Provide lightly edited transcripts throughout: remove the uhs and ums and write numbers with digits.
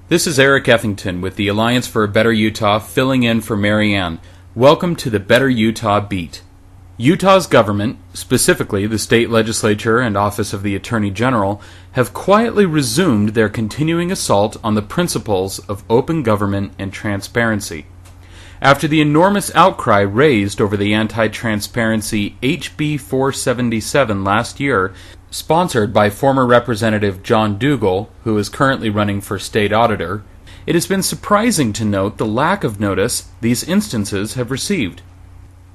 This is Eric Ethington with the Alliance for a Better Utah, filling in for Mary Ann. Welcome to the Better Utah Beat. Utah's government, specifically the state legislature and office of the Attorney General, have quietly resumed their continuing assault on the principles of open government and transparency. After the enormous outcry raised over the anti-transparency HB 477 last year, sponsored by former Representative John Dougal, who is currently running for state auditor, it has been surprising to note the lack of notice these instances have received.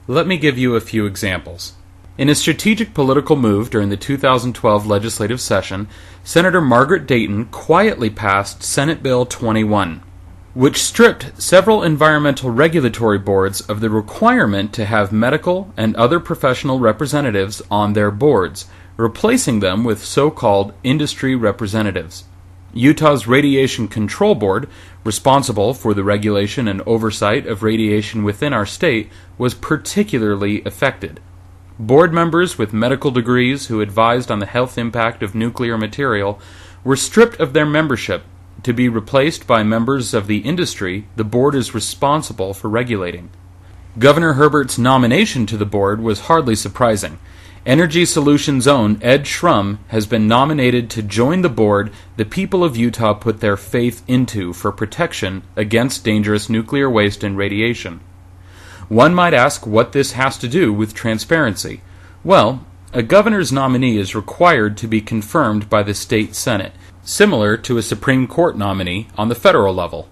Let me give you a few examples. In a strategic political move during the 2012 legislative session, Senator Margaret Dayton quietly passed Senate Bill 21, which stripped several environmental regulatory boards of the requirement to have medical and other professional representatives on their boards, replacing them with so-called industry representatives. Utah's Radiation Control Board, responsible for the regulation and oversight of radiation within our state, was particularly affected. Board members with medical degrees who advised on the health impact of nuclear material were stripped of their membership to be replaced by members of the industry the board is responsible for regulating. Governor Herbert's nomination to the board was hardly surprising. Energy Solutions' own Ed Schrum has been nominated to join the board the people of Utah put their faith into for protection against dangerous nuclear waste and radiation. One might ask what this has to do with transparency. Well, a governor's nominee is required to be confirmed by the state Senate, similar to a Supreme Court nominee on the federal level.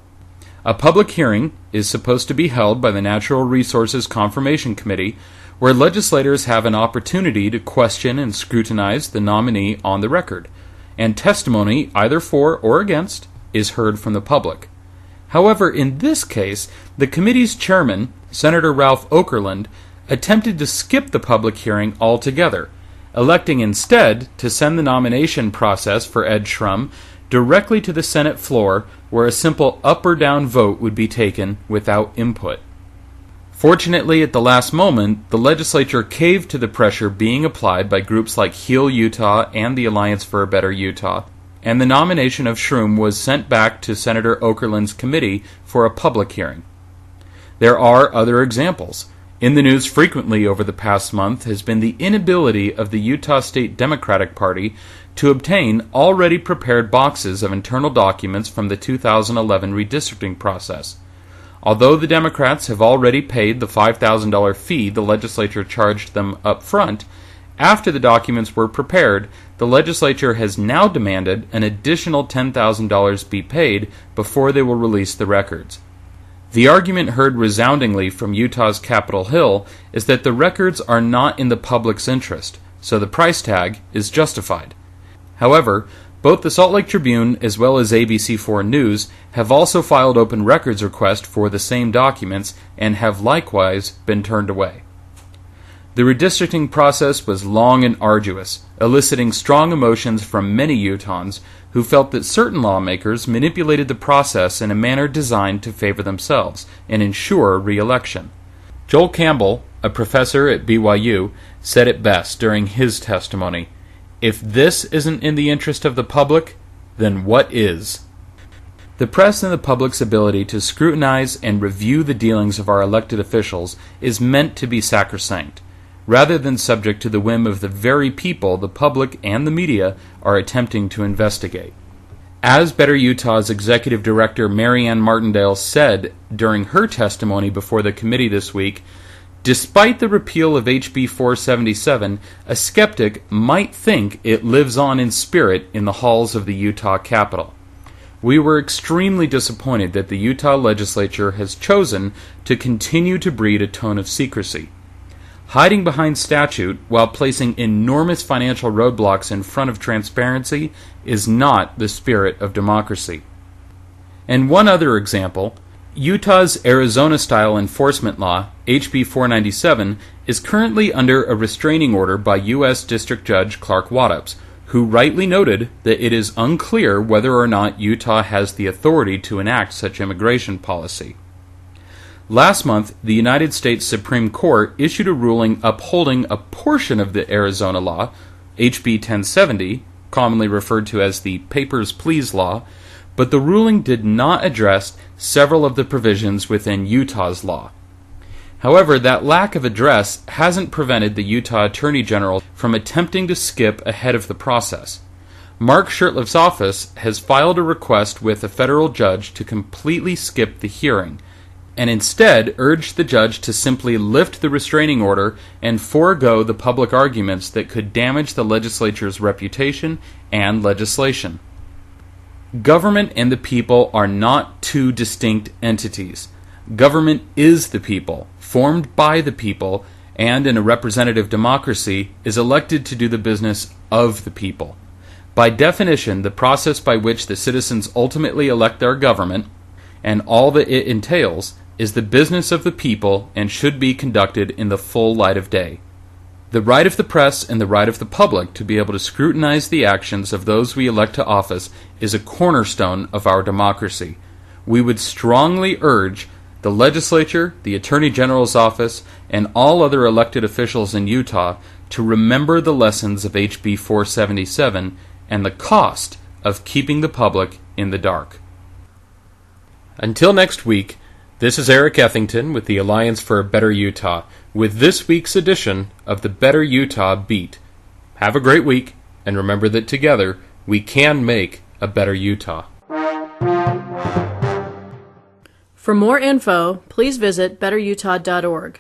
A public hearing is supposed to be held by the Natural Resources Confirmation Committee, where legislators have an opportunity to question and scrutinize the nominee on the record, and testimony either for or against is heard from the public. However, in this case, the committee's chairman, Senator Ralph Okerlund, attempted to skip the public hearing altogether, electing instead to send the nomination process for Ed Schrum directly to the Senate floor, where a simple up or down vote would be taken without input. Fortunately, at the last moment, the legislature caved to the pressure being applied by groups like Heal Utah and the Alliance for a Better Utah, and the nomination of Schrum was sent back to Senator Okerlund's committee for a public hearing. There are other examples. In the news frequently over the past month has been the inability of the Utah State Democratic Party to obtain already prepared boxes of internal documents from the 2011 redistricting process. Although the Democrats have already paid the $5,000 fee the legislature charged them up front, after the documents were prepared, the legislature has now demanded an additional $10,000 be paid before they will release the records. The argument heard resoundingly from Utah's Capitol Hill is that the records are not in the public's interest, so the price tag is justified. However, both the Salt Lake Tribune as well as ABC4 News have also filed open records requests for the same documents and have likewise been turned away. The redistricting process was long and arduous, eliciting strong emotions from many Utahns who felt that certain lawmakers manipulated the process in a manner designed to favor themselves and ensure re-election. Joel Campbell, a professor at BYU, said it best during his testimony, "If this isn't in the interest of the public, then what is?" The press and the public's ability to scrutinize and review the dealings of our elected officials is meant to be sacrosanct, rather than subject to the whim of the very people the public and the media are attempting to investigate. As Better Utah's Executive Director Mary Ann Martindale said during her testimony before the committee this week, despite the repeal of HB 477, a skeptic might think it lives on in spirit in the halls of the Utah Capitol. We were extremely disappointed that the Utah legislature has chosen to continue to breed a tone of secrecy. Hiding behind statute while placing enormous financial roadblocks in front of transparency is not the spirit of democracy. And one other example, Utah's Arizona-style enforcement law, HB 497, is currently under a restraining order by U.S. District Judge Clark Wattups, who rightly noted that it is unclear whether or not Utah has the authority to enact such immigration policy. Last month, the United States Supreme Court issued a ruling upholding a portion of the Arizona law, HB 1070, commonly referred to as the Papers, Please law, but the ruling did not address several of the provisions within Utah's law. However, that lack of address hasn't prevented the Utah Attorney General from attempting to skip ahead of the process. Mark Shurtleff's office has filed a request with a federal judge to completely skip the hearing, and instead urged the judge to simply lift the restraining order and forego the public arguments that could damage the legislature's reputation and legislation. Government and the people are not two distinct entities. Government is the people, formed by the people, and in a representative democracy is elected to do the business of the people. By definition, the process by which the citizens ultimately elect their government, and all that it entails, is the business of the people and should be conducted in the full light of day. The right of the press and the right of the public to be able to scrutinize the actions of those we elect to office is a cornerstone of our democracy. We would strongly urge the legislature, the Attorney General's office, and all other elected officials in Utah to remember the lessons of HB 477 and the cost of keeping the public in the dark. Until next week, this is Eric Ethington with the Alliance for a Better Utah with this week's edition of the Better Utah Beat. Have a great week, and remember that together we can make a better Utah. For more info, please visit betterutah.org.